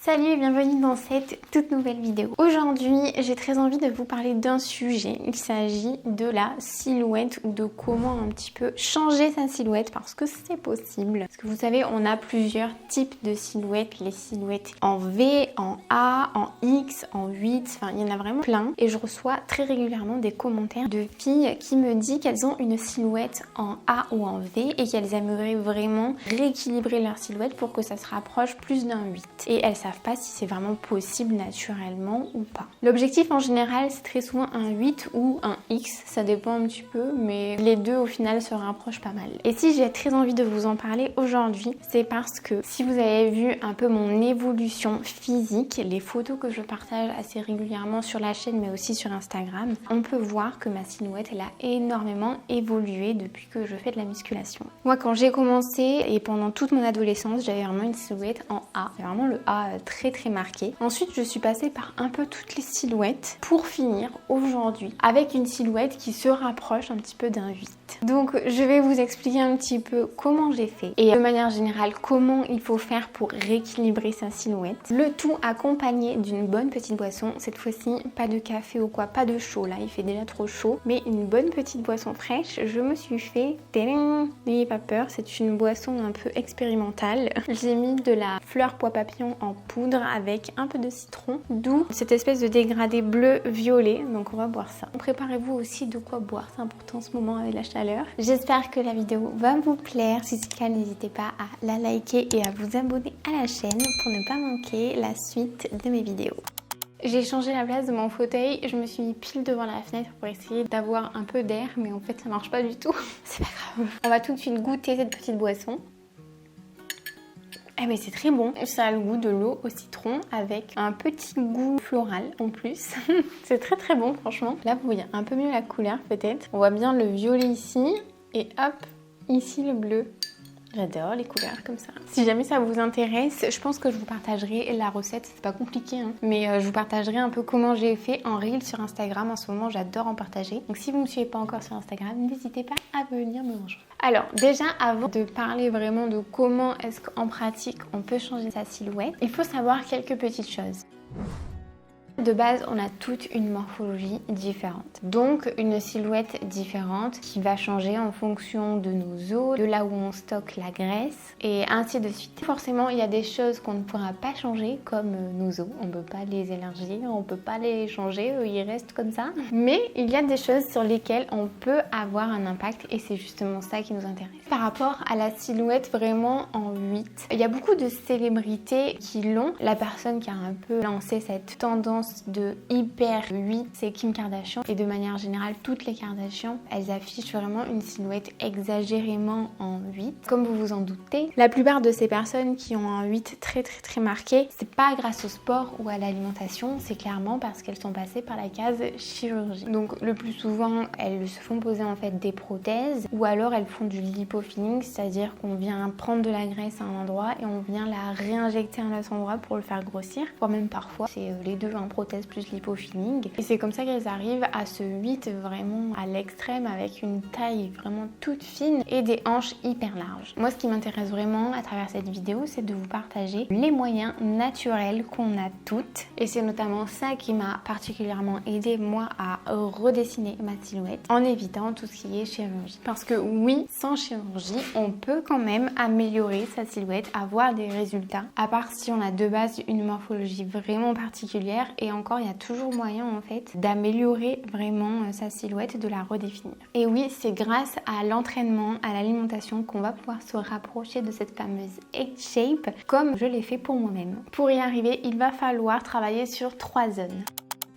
Salut et bienvenue dans cette toute nouvelle vidéo. Aujourd'hui, j'ai très envie de vous parler d'un sujet. Il s'agit de la silhouette ou de comment un petit peu changer sa silhouette parce que c'est possible. Parce que vous savez, on a plusieurs types de silhouettes. Les silhouettes en V, en A, en X, en 8, enfin il y en a vraiment plein. Et je reçois très régulièrement des commentaires de filles qui me disent qu'elles ont une silhouette en A ou en V et qu'elles aimeraient vraiment rééquilibrer leur silhouette pour que ça se rapproche plus d'un 8. Et elles savent pas si c'est vraiment possible naturellement ou pas. L'objectif en général c'est très souvent un 8 ou un X, ça dépend un petit peu, mais les deux au final se rapprochent pas mal. Et si j'ai très envie de vous en parler aujourd'hui, c'est parce que si vous avez vu un peu mon évolution physique, les photos que je partage assez régulièrement sur la chaîne mais aussi sur Instagram, on peut voir que ma silhouette elle a énormément évolué depuis que je fais de la musculation. Moi quand j'ai commencé et pendant toute mon adolescence, j'avais vraiment une silhouette en A, c'est vraiment le A très marqué. Ensuite, je suis passée par un peu toutes les silhouettes pour finir aujourd'hui avec une silhouette qui se rapproche un petit peu d'un 8. Donc, je vais vous expliquer un petit peu comment j'ai fait et de manière générale comment il faut faire pour rééquilibrer sa silhouette. Le tout accompagné d'une bonne petite boisson. Cette fois-ci, pas de café ou quoi, pas de chaud. Là, il fait déjà trop chaud, mais une bonne petite boisson fraîche. Je me suis fait, n'ayez pas peur, c'est une boisson un peu expérimentale. J'ai mis de la fleur pois papillon en poudre avec un peu de citron, d'où cette espèce de dégradé bleu-violet. Donc on va boire ça. Préparez-vous aussi de quoi boire, c'est important en ce moment avec la chaleur. J'espère que la vidéo va vous plaire. Si c'est le cas, n'hésitez pas à la liker et à vous abonner à la chaîne pour ne pas manquer la suite de mes vidéos. J'ai changé la place de mon fauteuil, je me suis mis pile devant la fenêtre pour essayer d'avoir un peu d'air, mais en fait ça marche pas du tout. C'est pas grave. On va tout de suite goûter cette petite boisson. Eh ben c'est très bon, ça a le goût de l'eau au citron avec un petit goût floral en plus. C'est très bon franchement. Là vous voyez un peu mieux la couleur peut-être. On voit bien le violet ici et hop, ici le bleu. J'adore les couleurs comme ça. Si jamais ça vous intéresse, je pense que je vous partagerai la recette. C'est pas compliqué, hein. Mais je vous partagerai un peu comment j'ai fait en reel sur Instagram. En ce moment, j'adore en partager. Donc si vous ne me suivez pas encore sur Instagram, n'hésitez pas à venir me rejoindre. Alors déjà, avant de parler vraiment de comment est-ce qu'en pratique on peut changer sa silhouette, il faut savoir quelques petites choses. De base, on a toute une morphologie différente. Donc, une silhouette différente qui va changer en fonction de nos os, de là où on stocke la graisse et ainsi de suite. Forcément, il y a des choses qu'on ne pourra pas changer comme nos os. On ne peut pas les élargir, on ne peut pas les changer, ils restent comme ça. Mais il y a des choses sur lesquelles on peut avoir un impact et c'est justement ça qui nous intéresse. Par rapport à la silhouette vraiment en 8, il y a beaucoup de célébrités qui l'ont. La personne qui a un peu lancé cette tendance de hyper 8, c'est Kim Kardashian et de manière générale toutes les Kardashian, elles affichent vraiment une silhouette exagérément en 8. Comme vous vous en doutez, la plupart de ces personnes qui ont un 8 très marqué, c'est pas grâce au sport ou à l'alimentation, c'est clairement parce qu'elles sont passées par la case chirurgie. Donc le plus souvent, elles se font poser en fait des prothèses ou alors elles font du lipofilling, c'est-à-dire qu'on vient prendre de la graisse à un endroit et on vient la réinjecter à un autre endroit pour le faire grossir, voire même parfois c'est les deux, un prothèse plus lipofilling. Et c'est comme ça qu'elles arrivent à ce 8 vraiment à l'extrême avec une taille vraiment toute fine et des hanches hyper larges. Moi, ce qui m'intéresse vraiment à travers cette vidéo, c'est de vous partager les moyens naturels qu'on a toutes. Et c'est notamment ça qui m'a particulièrement aidé moi à redessiner ma silhouette en évitant tout ce qui est chirurgie. Parce que oui, sans chirurgie, on peut quand même améliorer sa silhouette, avoir des résultats, à part si on a de base une morphologie vraiment particulière. Et encore, il y a toujours moyen en fait d'améliorer vraiment sa silhouette, de la redéfinir. Et oui, c'est grâce à l'entraînement, à l'alimentation qu'on va pouvoir se rapprocher de cette fameuse egg shape comme je l'ai fait pour moi-même. Pour y arriver, il va falloir travailler sur 3 zones.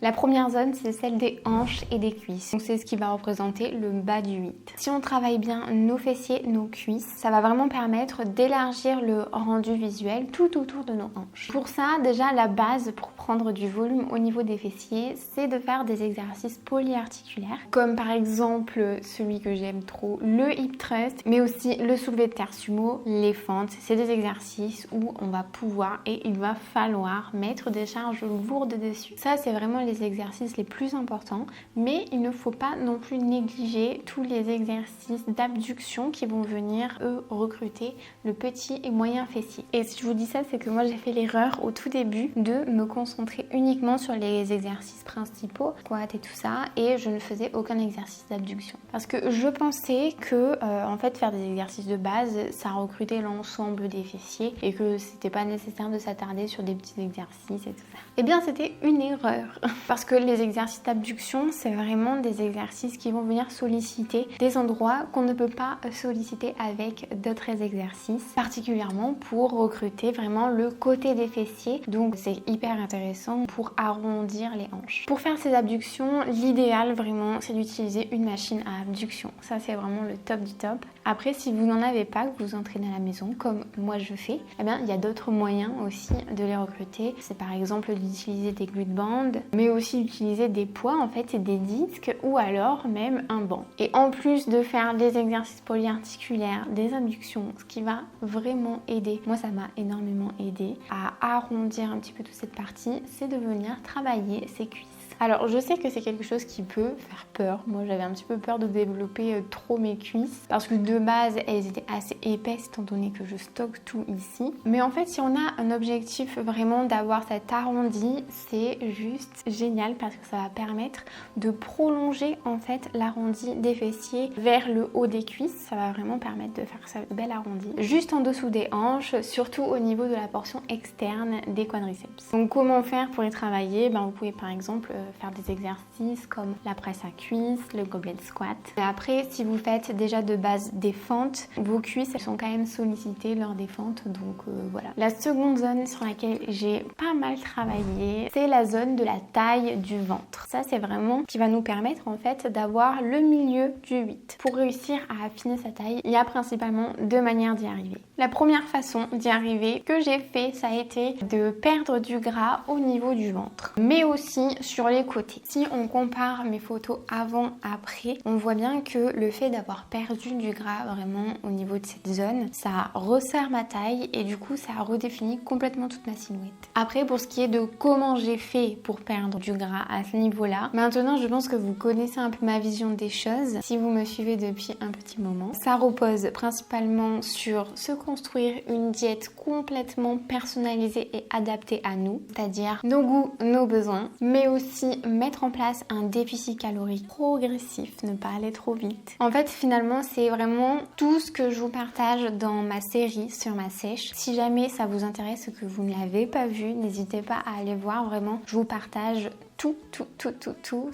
La première zone, c'est celle des hanches et des cuisses. Donc c'est ce qui va représenter le bas du 8. Si on travaille bien nos fessiers, nos cuisses, ça va vraiment permettre d'élargir le rendu visuel tout autour de nos hanches. Pour ça, déjà la base pour prendre du volume au niveau des fessiers, c'est de faire des exercices polyarticulaires, comme par exemple celui que j'aime trop, le hip thrust, mais aussi le soulevé de terre sumo, les fentes. C'est des exercices où on va pouvoir et il va falloir mettre des charges lourdes dessus. Ça, c'est vraiment les exercices les plus importants, mais il ne faut pas non plus négliger tous les exercices d'abduction qui vont venir, eux, recruter le petit et moyen fessier. Et si je vous dis ça, c'est que moi j'ai fait l'erreur au tout début de me concentrer uniquement sur les exercices principaux, squat et tout ça, et je ne faisais aucun exercice d'abduction. Parce que je pensais que en fait faire des exercices de base, ça recrutait l'ensemble des fessiers et que c'était pas nécessaire de s'attarder sur des petits exercices et tout ça. Eh bien c'était une erreur parce que les exercices d'abduction, c'est vraiment des exercices qui vont venir solliciter des endroits qu'on ne peut pas solliciter avec d'autres exercices, particulièrement pour recruter vraiment le côté des fessiers. Donc c'est hyper intéressant pour arrondir les hanches. Pour faire ces abductions, l'idéal vraiment c'est d'utiliser une machine à abduction. Ça c'est vraiment le top du top. Après, si vous n'en avez pas, que vous entraînez à la maison comme moi je fais, eh bien il y a d'autres moyens aussi de les recruter. C'est par exemple d'utiliser des glute bands, mais aussi d'utiliser des poids en fait et des disques ou alors même un banc. Et en plus de faire des exercices polyarticulaires, des abductions, ce qui va vraiment aider, moi ça m'a énormément aidé à arrondir un petit peu toute cette partie, c'est de venir travailler ses cuisses. Alors je sais que c'est quelque chose qui peut faire peur. Moi j'avais un petit peu peur de développer trop mes cuisses parce que de base elles étaient assez épaisses étant donné que je stocke tout ici. Mais en fait si on a un objectif vraiment d'avoir cet arrondi, c'est juste génial parce que ça va permettre de prolonger en fait l'arrondi des fessiers vers le haut des cuisses. Ça va vraiment permettre de faire ça bel arrondi. Juste en dessous des hanches, surtout au niveau de la portion externe des quadriceps. Donc comment faire pour les travailler? Vous pouvez par exemple faire des exercices comme la presse à cuisses, le goblet squat. Et après, si vous faites déjà de base des fentes, vos cuisses elles sont quand même sollicitées lors des fentes, donc voilà. La seconde zone sur laquelle j'ai pas mal travaillé, c'est la zone de la taille du ventre. Ça, c'est vraiment ce qui va nous permettre en fait d'avoir le milieu du 8. Pour réussir à affiner sa taille, il y a principalement deux manières d'y arriver. La première façon d'y arriver que j'ai fait, ça a été de perdre du gras au niveau du ventre, mais aussi sur les côtés. Si on compare mes photos avant-après, on voit bien que le fait d'avoir perdu du gras vraiment au niveau de cette zone, ça resserre ma taille et du coup ça redéfinit complètement toute ma silhouette. Après, pour ce qui est de comment j'ai fait pour perdre du gras à ce niveau-là, maintenant je pense que vous connaissez un peu ma vision des choses si vous me suivez depuis un petit moment. Ça repose principalement sur se construire une diète complètement personnalisée et adaptée à nous, c'est-à-dire nos goûts, nos besoins, mais aussi mettre en place un déficit calorique progressif, ne pas aller trop vite. En fait, finalement, c'est vraiment tout ce que je vous partage dans ma série sur ma sèche. Si jamais ça vous intéresse et que vous ne l'avez pas vu, n'hésitez pas à aller voir. Vraiment, je vous partage tout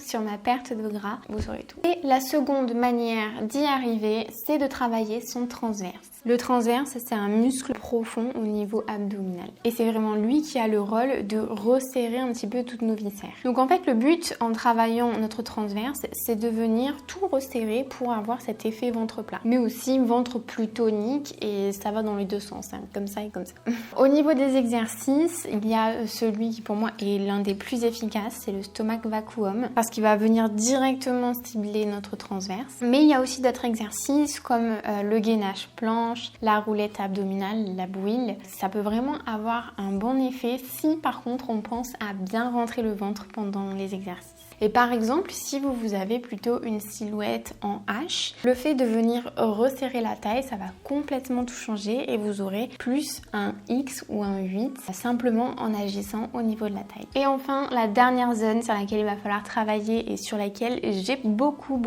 sur ma perte de gras, vous saurez tout. Et la seconde manière d'y arriver, c'est de travailler son transverse. Le transverse, c'est un muscle profond au niveau abdominal. Et c'est vraiment lui qui a le rôle de resserrer un petit peu toutes nos viscères. Donc en fait, le but en travaillant notre transverse, c'est de venir tout resserrer pour avoir cet effet ventre plat. Mais aussi ventre plus tonique et ça va dans les deux sens, hein, comme ça et comme ça. Au niveau des exercices, il y a celui qui pour moi est l'un des plus efficaces, c'est le stomach vacuum parce qu'il va venir directement cibler notre transverse. Mais il y a aussi d'autres exercices comme le gainage planche, la roulette abdominale, la bouille. Ça peut vraiment avoir un bon effet si par contre on pense à bien rentrer le ventre pendant les exercices. Et par exemple, si vous avez plutôt une silhouette en H, le fait de venir resserrer la taille, ça va complètement tout changer et vous aurez plus un X ou un 8 simplement en agissant au niveau de la taille. Et enfin, la dernière zone sur laquelle il va falloir travailler et sur laquelle j'ai beaucoup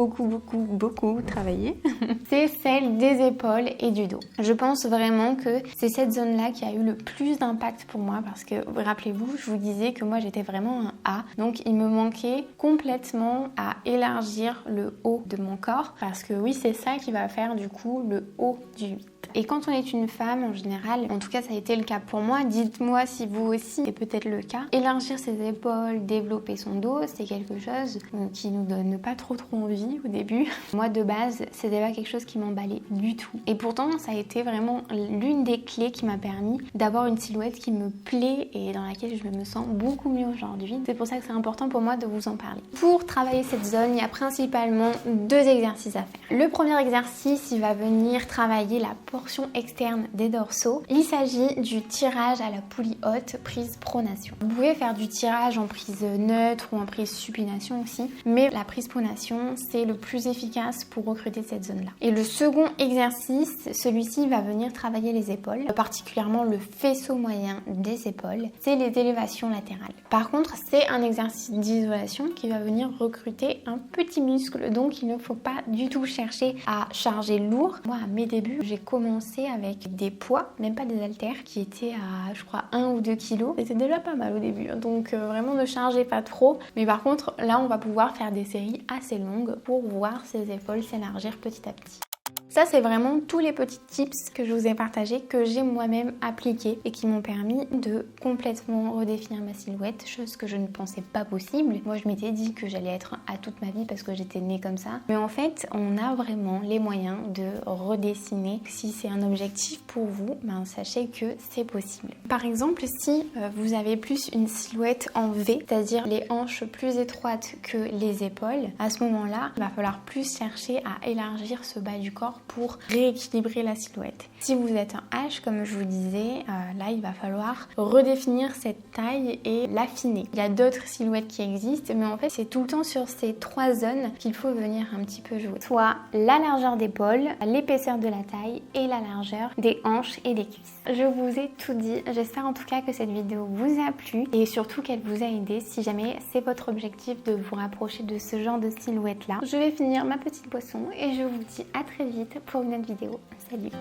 travaillé, c'est celle des épaules et du dos. Je pense vraiment que c'est cette zone-là qui a eu le plus d'impact pour moi parce que, rappelez-vous, je vous disais que moi j'étais vraiment un A, donc il me manquait complètement à élargir le haut de mon corps parce que oui, c'est ça qui va faire du coup le haut du 8. Et quand on est une femme en général, en tout cas ça a été le cas pour moi, dites-moi si vous aussi c'est peut-être le cas, élargir ses épaules, développer son dos, c'est quelque chose qui nous donne pas trop envie au début. Moi de base, c'était pas quelque chose qui m'emballait du tout. Et pourtant ça a été vraiment l'une des clés qui m'a permis d'avoir une silhouette qui me plaît et dans laquelle je me sens beaucoup mieux aujourd'hui. C'est pour ça que c'est important pour moi de vous en parler. Pour travailler cette zone, il y a principalement deux exercices à faire. Le premier exercice, il va venir travailler la porte portions externes des dorsaux. Il s'agit du tirage à la poulie haute, prise pronation. Vous pouvez faire du tirage en prise neutre ou en prise supination aussi, mais la prise pronation, c'est le plus efficace pour recruter cette zone-là. Et le second exercice, celui-ci va venir travailler les épaules, particulièrement le faisceau moyen des épaules, c'est les élévations latérales. Par contre, c'est un exercice d'isolation qui va venir recruter un petit muscle, donc il ne faut pas du tout chercher à charger lourd. Moi, à mes débuts, j'ai commencé avec des poids, même pas des haltères, qui étaient à, je crois, 1 ou 2 kilos. C'était déjà pas mal au début, donc vraiment ne chargez pas trop. Mais par contre, là, on va pouvoir faire des séries assez longues pour voir ses épaules s'élargir petit à petit. Ça, c'est vraiment tous les petits tips que je vous ai partagés, que j'ai moi-même appliqués et qui m'ont permis de complètement redéfinir ma silhouette, chose que je ne pensais pas possible. Moi, je m'étais dit que j'allais être à toute ma vie parce que j'étais née comme ça. Mais en fait, on a vraiment les moyens de redessiner. Si c'est un objectif pour vous, ben, sachez que c'est possible. Par exemple, si vous avez plus une silhouette en V, c'est-à-dire les hanches plus étroites que les épaules, à ce moment-là, il va falloir plus chercher à élargir ce bas du corps pour rééquilibrer la silhouette. Si vous êtes un H, comme je vous disais, là il va falloir redéfinir cette taille et l'affiner. Il y a d'autres silhouettes qui existent, mais en fait c'est tout le temps sur ces 3 zones qu'il faut venir un petit peu jouer. Soit la largeur d'épaule, l'épaisseur de la taille et la largeur des hanches et des cuisses. Je vous ai tout dit, j'espère en tout cas que cette vidéo vous a plu et surtout qu'elle vous a aidé si jamais c'est votre objectif de vous rapprocher de ce genre de silhouette là. Je vais finir ma petite boisson et je vous dis à très vite pour une autre vidéo. Salut!